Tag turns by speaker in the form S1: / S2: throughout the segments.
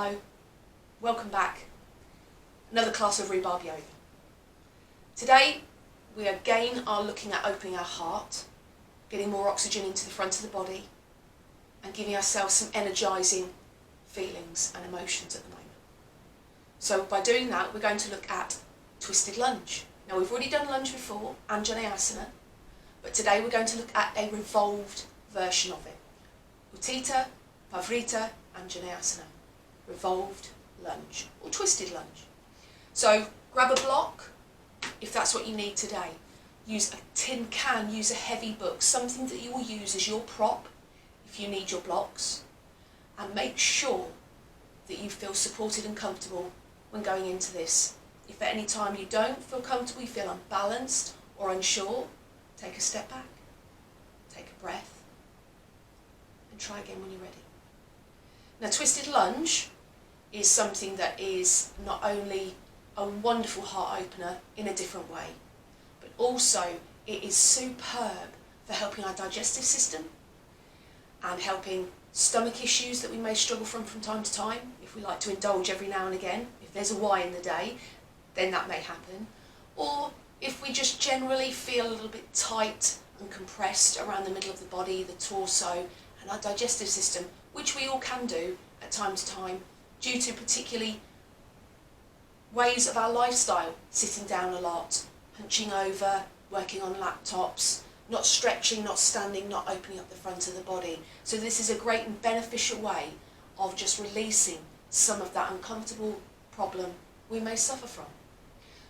S1: Hello, welcome back. Another class of rhubarb yoga. Today we again are looking at opening our heart, getting more oxygen into the front of the body and giving ourselves some energising feelings and emotions at the moment. So by doing that we're going to look at twisted lunge. Now we've already done lunge before, Anjaneyasana, but today we're going to look at a revolved version of it. Utthita, Pavrita, Anjaneyasana. Revolved lunge or twisted lunge. So grab a block if that's what you need today. Use a tin can, use a heavy book, something that you will use as your prop if you need your blocks, and make sure that you feel supported and comfortable when going into this. If at any time you don't feel comfortable, you feel unbalanced or unsure, take a step back, take a breath and try again when you're ready. Now twisted lunge is something that is not only a wonderful heart opener in a different way, but also it is superb for helping our digestive system and helping stomach issues that we may struggle from time to time. If we like to indulge every now and again, if there's a why in the day, then that may happen. Or if we just generally feel a little bit tight and compressed around the middle of the body, the torso and our digestive system, which we all can do at time to time, due to particularly ways of our lifestyle, sitting down a lot, hunching over, working on laptops, not stretching, not standing, not opening up the front of the body. So this is a great and beneficial way of just releasing some of that uncomfortable problem we may suffer from.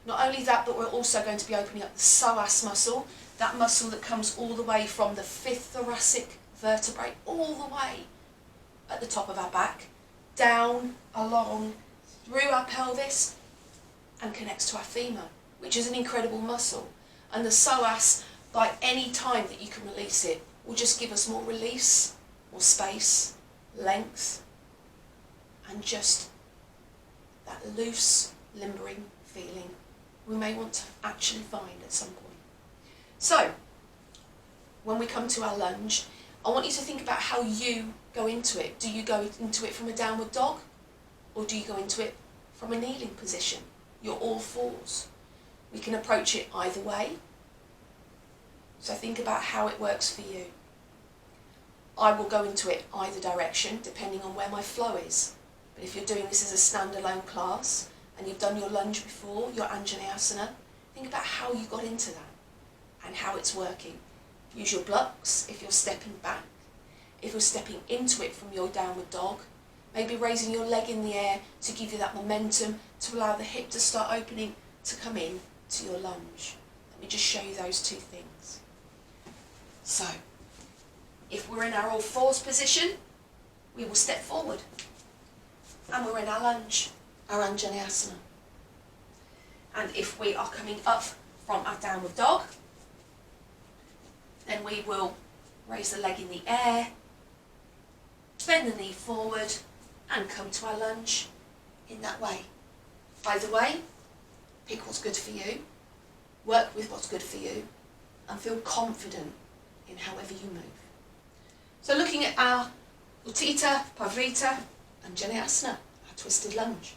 S1: Not only that, but we're also going to be opening up the psoas muscle, that muscle that comes all the way from the 5th thoracic vertebrae, all the way at the top of our back, down, along, through our pelvis and connects to our femur, which is an incredible muscle. And the psoas, by any time that you can release it, will just give us more release, more space, length, and just that loose, limbering feeling we may want to actually find at some point. So, when we come to our lunge, I want you to think about how you go into it. Do you go into it from a downward dog, or do you go into it from a kneeling position? You're all fours. We can approach it either way. So think about how it works for you. I will go into it either direction, depending on where my flow is. But if you're doing this as a standalone class, and you've done your lunge before, your Anjaneyasana, think about how you got into that, and how it's working. Use your blocks if you're stepping back. If you're stepping into it from your downward dog, maybe raising your leg in the air to give you that momentum, to allow the hip to start opening to come in to your lunge. Let me just show you those two things. So, if we're in our all fours position, we will step forward. And we're in our lunge, our Anjaneyasana. And if we are coming up from our downward dog, then we will raise the leg in the air, bend the knee forward and come to our lunge in that way. Either way, pick what's good for you, work with what's good for you, and feel confident in however you move. So looking at our Utthita, Pavrita, Anjaneyasana, our twisted lunge.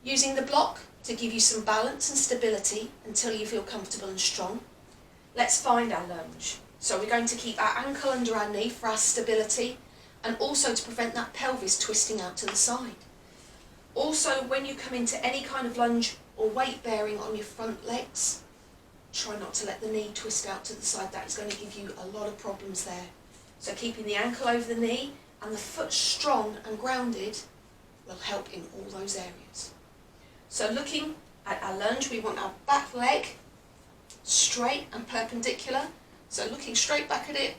S1: Using the block to give you some balance and stability until you feel comfortable and strong. Let's find our lunge. So we're going to keep our ankle under our knee for our stability, and also to prevent that pelvis twisting out to the side. Also, when you come into any kind of lunge or weight bearing on your front legs, try not to let the knee twist out to the side. That is going to give you a lot of problems there. So keeping the ankle over the knee and the foot strong and grounded will help in all those areas. So looking at our lunge, we want our back leg straight and perpendicular. So looking straight back at it,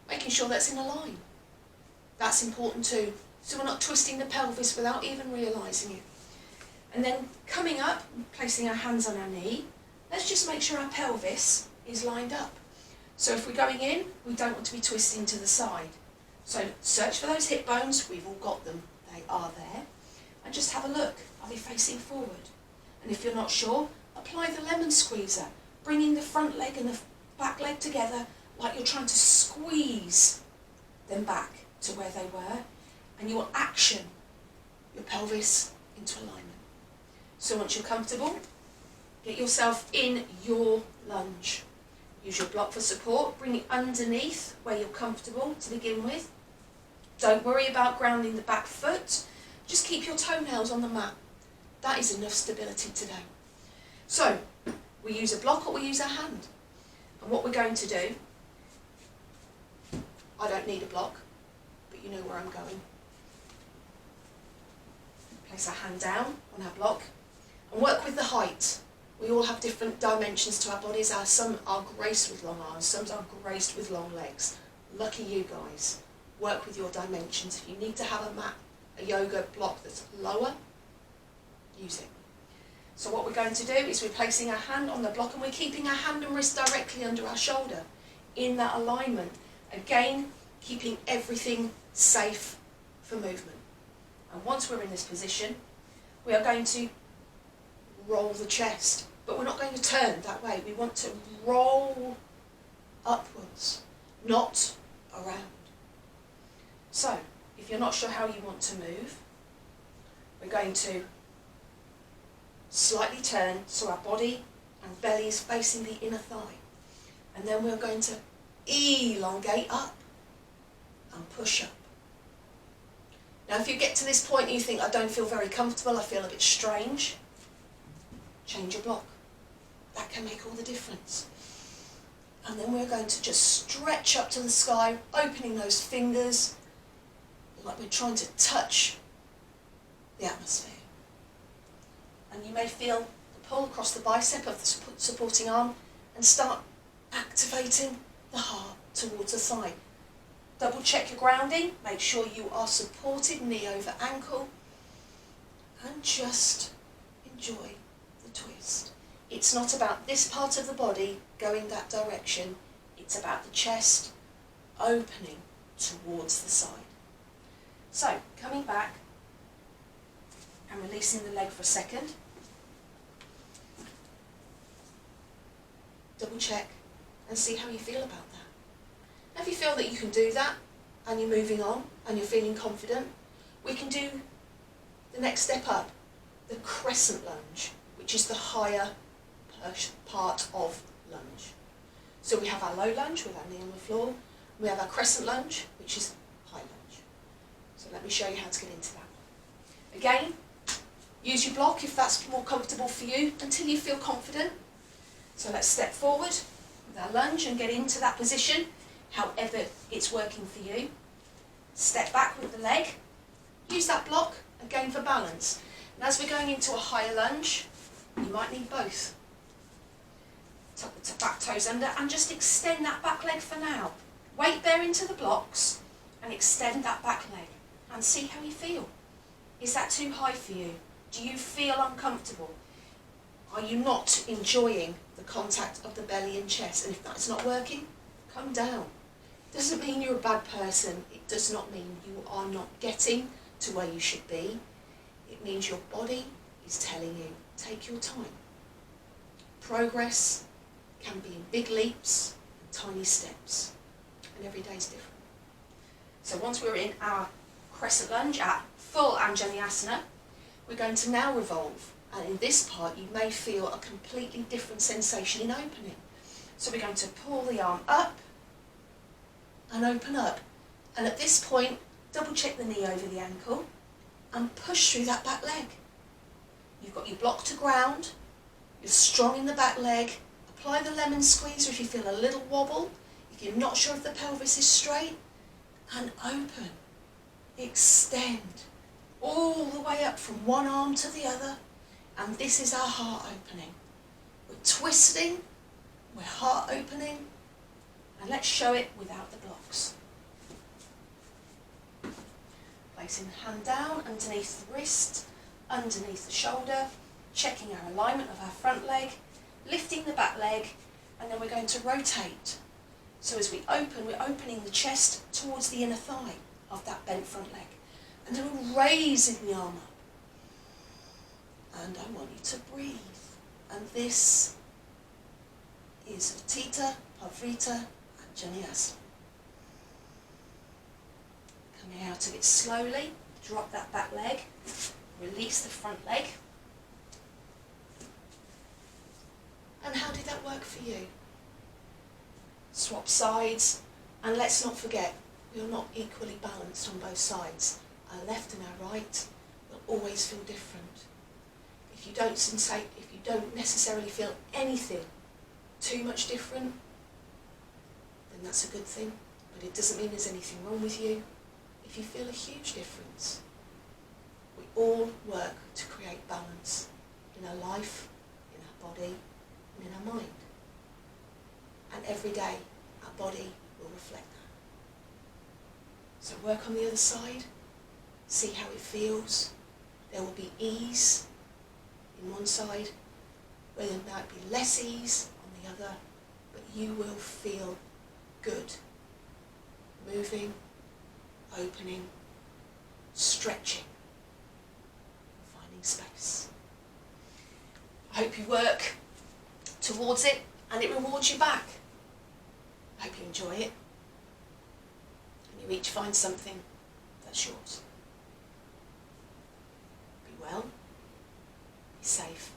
S1: making sure that's in a line. That's important too. So we're not twisting the pelvis without even realising it. And then coming up, placing our hands on our knee, let's just make sure our pelvis is lined up. So if we're going in, we don't want to be twisting to the side. So search for those hip bones, we've all got them, they are there. And just have a look, are they facing forward? And if you're not sure, apply the lemon squeezer, bringing the front leg and the back leg together like you're trying to squeeze them back to where they were, and you will action your pelvis into alignment. So once you're comfortable, get yourself in your lunge. Use your block for support, bring it underneath where you're comfortable to begin with. Don't worry about grounding the back foot, just keep your toenails on the mat. That is enough stability today. So, we use a block or we use our hand. And what we're going to do, I don't need a block, but you know where I'm going. Place our hand down on our block and work with the height. We all have different dimensions to our bodies. Some are graced with long arms, some are graced with long legs. Lucky you guys. Work with your dimensions. If you need to have a mat, a yoga block that's lower, use it. So what we're going to do is we're placing our hand on the block and we're keeping our hand and wrist directly under our shoulder in that alignment. Again, keeping everything safe for movement. And once we're in this position, we are going to roll the chest, but we're not going to turn that way. We want to roll upwards, not around. So, if you're not sure how you want to move, we're going to slightly turn so our body and belly is facing the inner thigh. And then we're going to elongate up and push up. Now if you get to this point and you think, I don't feel very comfortable, I feel a bit strange, change your block. That can make all the difference. And then we're going to just stretch up to the sky, opening those fingers, like we're trying to touch the atmosphere. And you may feel the pull across the bicep of the supporting arm and start activating the heart towards the thigh. Double check your grounding, make sure you are supported knee over ankle, and just enjoy the twist. It's not about this part of the body going that direction, it's about the chest opening towards the side. So, coming back and releasing the leg for a second. Double check and see how you feel about that. Now if you feel that you can do that and you're moving on and you're feeling confident, we can do the next step up, the crescent lunge, which is the higher part of lunge. So we have our low lunge with our knee on the floor, we have our crescent lunge, which is high lunge. So let me show you how to get into that. Again, use your block if that's more comfortable for you until you feel confident. So let's step forward with our lunge and get into that position, however it's working for you. Step back with the leg, use that block again for balance. And as we're going into a higher lunge, you might need both. Tuck the back toes under and just extend that back leg for now. Weight there into the blocks and extend that back leg and see how you feel. Is that too high for you? Do you feel uncomfortable? Are you not enjoying the contact of the belly and chest? And if that's not working, come down. Doesn't mean you're a bad person. It does not mean you are not getting to where you should be. It means your body is telling you, take your time. Progress can be in big leaps and tiny steps. And every day is different. So once we're in our crescent lunge at full Anjaneyasana, we're going to now revolve. And in this part, you may feel a completely different sensation in opening. So we're going to pull the arm up and open up. And at this point, double check the knee over the ankle and push through that back leg. You've got your block to ground, you're strong in the back leg. Apply the lemon squeeze, or if you feel a little wobble, if you're not sure if the pelvis is straight, and open, extend, all the way up from one arm to the other. And this is our heart opening. We're twisting, we're heart opening, and let's show it without the blocks. Placing the hand down underneath the wrist, underneath the shoulder, checking our alignment of our front leg, lifting the back leg, and then we're going to rotate. So as we open, we're opening the chest towards the inner thigh of that bent front leg. And then we're raising the arm up. And I want you to breathe. And this is Utthita Parivrtta Anjaneyasana. Coming out of it slowly, drop that back leg, release the front leg. And how did that work for you? Swap sides, and let's not forget, we are not equally balanced on both sides. Our left and our right will always feel different. If you don't necessarily feel anything too much different, then that's a good thing, but it doesn't mean there's anything wrong with you. If you feel a huge difference, we all work to create balance in our life, in our body, and in our mind. And every day, our body will reflect that. So work on the other side, see how it feels. There will be ease in one side, where there might be less ease on the other, but you will feel good. Moving, opening, stretching, finding space. I hope you work towards it and it rewards you back. I hope you enjoy it and you each find something that's yours. Be well, be safe.